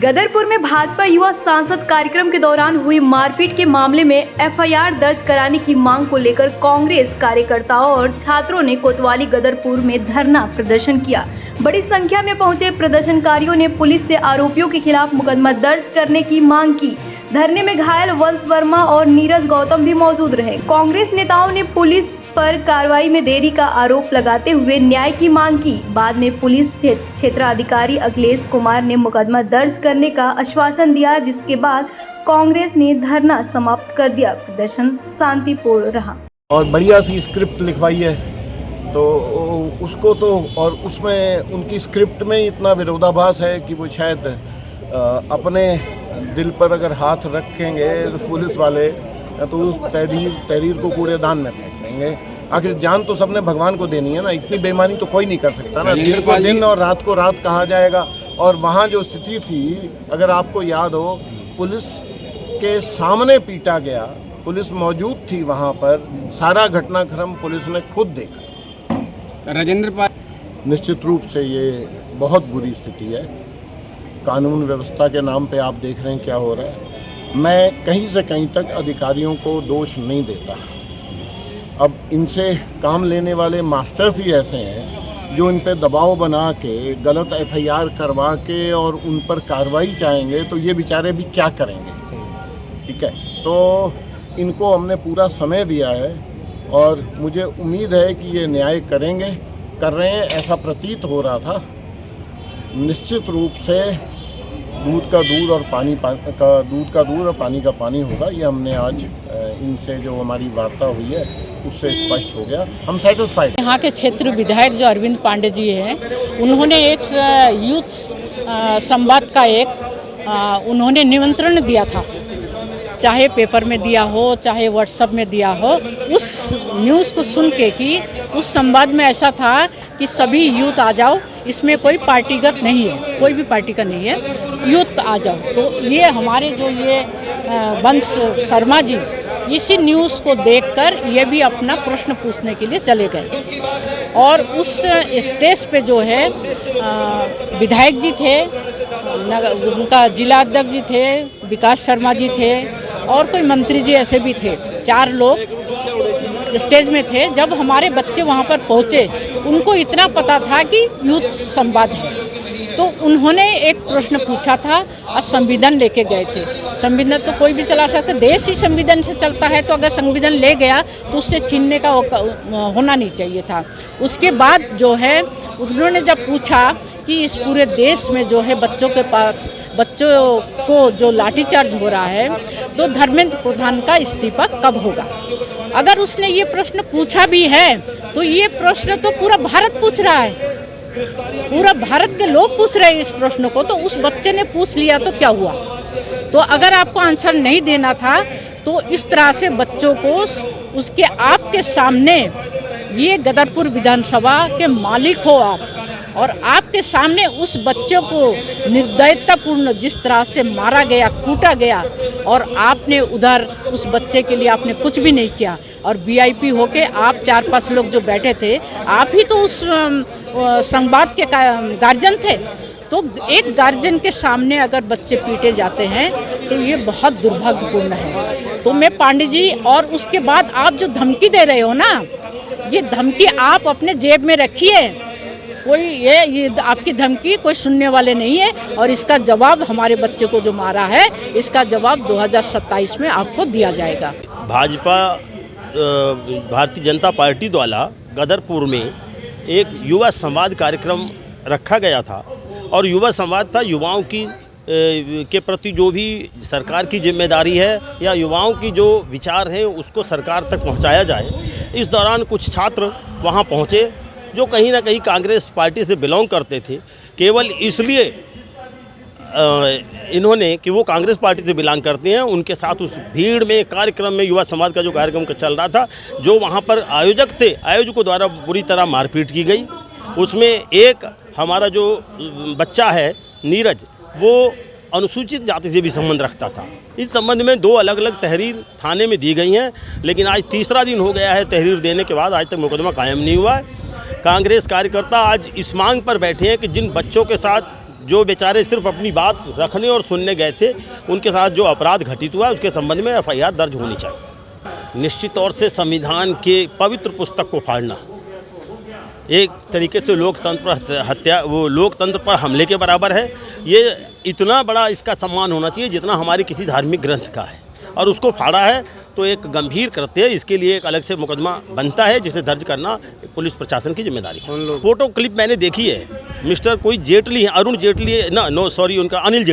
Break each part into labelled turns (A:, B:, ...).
A: गदरपुर में भाजपा युवा सांसद कार्यक्रम के दौरान हुई मारपीट के मामले में एफआईआर दर्ज कराने की मांग को लेकर कांग्रेस कार्यकर्ताओं और छात्रों ने कोतवाली गदरपुर में धरना प्रदर्शन किया। बड़ी संख्या में पहुंचे प्रदर्शनकारियों ने पुलिस से आरोपियों के खिलाफ मुकदमा दर्ज करने की मांग की। धरने में घायल वंश वर्मा और नीरज गौतम भी मौजूद रहे। कांग्रेस नेताओं ने पुलिस पर कार्रवाई में देरी का आरोप लगाते हुए न्याय की मांग की। बाद में पुलिस क्षेत्राधिकारी अखिलेश कुमार ने मुकदमा दर्ज करने का आश्वासन दिया, जिसके बाद कांग्रेस ने धरना समाप्त कर दिया। प्रदर्शन शांतिपूर्ण रहा
B: और बढ़िया सी स्क्रिप्ट लिखवाई है तो उसको तो, और उसमें उनकी स्क्रिप्ट में इतना विरोधाभास है कि वो शायद अपने दिल पर अगर हाथ रखेंगे पुलिस वाले तो उस तहरीर को कूड़ेदान में फेंक देंगे। आखिर जान तो सबने भगवान को देनी है ना, इतनी बेईमानी तो कोई नहीं कर सकता ना। दिन को दिन और रात को रात कहा जाएगा। और वहाँ जो स्थिति थी, अगर आपको याद हो, पुलिस के सामने पीटा गया, पुलिस मौजूद थी वहाँ पर, सारा घटनाक्रम पुलिस ने खुद देखा।
C: राजेंद्र पाल,
B: निश्चित रूप से ये बहुत बुरी स्थिति है। कानून व्यवस्था के नाम पे आप देख रहे हैं क्या हो रहा है। मैं कहीं से कहीं तक अधिकारियों को दोष नहीं देता। अब इनसे काम लेने वाले मास्टर्स ही ऐसे हैं जो इन पे दबाव बना के, गलत एफआईआर करवा के और उन पर कार्रवाई चाहेंगे, तो ये बेचारे भी क्या करेंगे। ठीक है, तो इनको हमने पूरा समय दिया है और मुझे उम्मीद है कि ये न्याय करेंगे, कर रहे हैं, ऐसा प्रतीत हो रहा था। निश्चित रूप से दूध का दूध और पानी का दूध का दूध और पानी का पानी होगा। ये हमने आज इनसे जो हमारी वार्ता हुई है उससे स्पष्ट हो गया। हम सेटिस्फाइड।
D: यहाँ के क्षेत्र विधायक जो अरविंद पांडे जी हैं, उन्होंने एक यूथ संवाद का उन्होंने निमंत्रण दिया था, चाहे पेपर में दिया हो चाहे व्हाट्सएप में दिया हो। उस न्यूज़ को सुन के कि उस संवाद में ऐसा था कि सभी यूथ आ जाओ, इसमें कोई पार्टीगत नहीं है, कोई भी पार्टी का नहीं है, यूथ आ जाओ। तो ये हमारे जो ये वंश शर्मा जी इसी न्यूज़ को देखकर ये भी अपना प्रश्न पूछने के लिए चले गए। और उस स्टेज पे जो है विधायक जी थे, उनका जिला अध्यक्ष जी थे, विकास शर्मा जी थे और कोई मंत्री जी ऐसे भी थे। 4 लोग स्टेज में थे। जब हमारे बच्चे वहाँ पर पहुँचे, उनको इतना पता था कि यूथ संवाद है, तो उन्होंने एक प्रश्न पूछा था और संविधान लेके गए थे। संविधान तो कोई भी चला सकता है, देश ही संविधान से चलता है, तो अगर संविधान ले गया तो उससे छीनने का होना नहीं चाहिए था। उसके बाद जो है उन्होंने जब पूछा कि इस पूरे देश में जो है बच्चों को जो लाठीचार्ज हो रहा है, तो धर्मेंद्र प्रधान का इस्तीफा कब होगा। अगर उसने ये प्रश्न पूछा भी है तो ये प्रश्न तो पूरा भारत पूछ रहा है, पूरा भारत के लोग पूछ रहे हैं इस प्रश्न को। तो उस बच्चे ने पूछ लिया तो क्या हुआ। तो अगर आपको आंसर नहीं देना था तो इस तरह से बच्चों को उसके आपके सामने, ये गदरपुर विधानसभा के मालिक हो आप, और आपके सामने उस बच्चे को निर्दयतापूर्ण जिस तरह से मारा गया, कूटा गया, और आपने उधर उस बच्चे के लिए आपने कुछ भी नहीं किया। और वीआईपी होके आप 4-5 लोग जो बैठे थे, आप ही तो उस संवाद के गार्जियन थे। तो एक गार्जियन के सामने अगर बच्चे पीटे जाते हैं तो ये बहुत दुर्भाग्यपूर्ण है। तो मैं पांडे जी, और उसके बाद आप जो धमकी दे रहे हो ना, ये धमकी आप अपने जेब में रखिए। कोई ये आपकी धमकी कोई सुनने वाले नहीं है। और इसका जवाब हमारे बच्चे को जो मारा है, इसका जवाब 2027 में आपको दिया जाएगा।
E: भाजपा भारतीय जनता पार्टी द्वारा गदरपुर में एक युवा संवाद कार्यक्रम रखा गया था, और युवा संवाद था युवाओं की के प्रति जो भी सरकार की जिम्मेदारी है या युवाओं की जो विचार हैं उसको सरकार तक पहुंचाया जाए। इस दौरान कुछ छात्र वहां पहुंचे जो कहीं ना कहीं कांग्रेस पार्टी से बिलोंग करते थे। केवल इसलिए इन्होंने कि वो कांग्रेस पार्टी से बिलोंग करते हैं, उनके साथ उस भीड़ में कार्यक्रम में, युवा समाज का जो कार्यक्रम चल रहा था, जो वहाँ पर आयोजक थे, आयोजकों द्वारा बुरी तरह मारपीट की गई। उसमें एक हमारा जो बच्चा है नीरज, वो अनुसूचित जाति से भी संबंध रखता था। इस संबंध में 2 अलग अलग तहरीर थाने में दी गई हैं, लेकिन आज तीसरा दिन हो गया है तहरीर देने के बाद आज तक मुकदमा कायम नहीं हुआ है। कांग्रेस कार्यकर्ता आज इस मांग पर बैठे हैं कि जिन बच्चों के साथ जो बेचारे सिर्फ अपनी बात रखने और सुनने गए थे, उनके साथ जो अपराध घटित हुआ उसके संबंध में एफआईआर दर्ज होनी चाहिए। निश्चित तौर से संविधान के पवित्र पुस्तक को फाड़ना एक तरीके से लोकतंत्र पर हत्या, वो लोकतंत्र पर हमले के बराबर है। ये इतना बड़ा इसका सम्मान होना चाहिए जितना हमारे किसी धार्मिक ग्रंथ का है, और उसको फाड़ा है तो एक गंभीर कृत्य है। इसके लिए एक अलग से मुकदमा बनता है, जिसे दर्ज करना पुलिस प्रशासन की जिम्मेदारी है। फोटो क्लिप मैंने देखी है। मिस्टर कोई जेटली हैं, अरुण जेटली उनका अनिल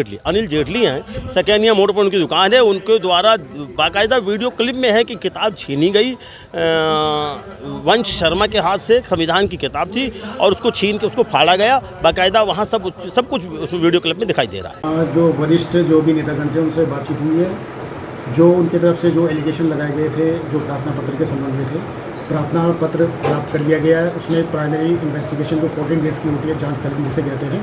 E: जेटली हैं। सकैनिया मोड़ पर उनकी दुकान है। उनके द्वारा बाकायदा वीडियो क्लिप में है कि किताब छीनी गई वंश शर्मा के हाथ से। संविधान की किताब थी और उसको छीन के उसको फाड़ा गया। बाकायदा वहाँ सब कुछ उस वीडियो क्लिप में दिखाई दे रहा है।
C: जो वरिष्ठ जो भी नेतागण थे उनसे बातचीत हुई है। जो उनकी तरफ से जो एलिगेशन लगाए गए थे, जो प्रार्थना पत्र के संबंध में थे, प्रार्थना पत्र प्राप्त कर लिया गया है। उसमें प्राइमरी इन्वेस्टिगेशन जो 14 डेज़ की होती है, जांच तलब जिसे कहते हैं,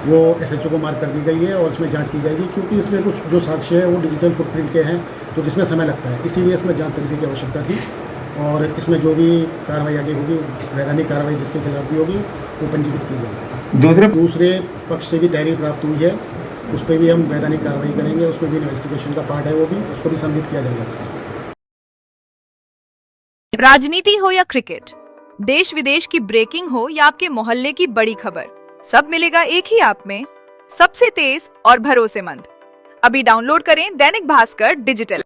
C: वो एसएचओ को मार्क कर दी गई है और इसमें जांच की जाएगी। क्योंकि इसमें कुछ जो साक्ष्य है वो डिजिटल फुटप्रिंट के हैं, तो जिसमें समय लगता है, इसीलिए इसमें जांच तलब की आवश्यकता थी। और इसमें जो भी कार्रवाई आगे होगी, वैधानिक कार्रवाई जिसके खिलाफ भी होगी, वो पंजीकृत की जाएगी। दूसरे पक्ष से भी डायरी प्राप्त हुई है, उस पर भी हम वैधानिक कार्रवाई करेंगे। उसमें भी इन्वेस्टिगेशन का पार्ट है, वो भी उसको भी सम्मिलित किया जाएगा इसमें।
F: राजनीति हो या क्रिकेट, देश विदेश की ब्रेकिंग हो या आपके मोहल्ले की बड़ी खबर, सब मिलेगा एक ही ऐप में, सबसे तेज और भरोसेमंद। अभी डाउनलोड करें दैनिक भास्कर डिजिटल।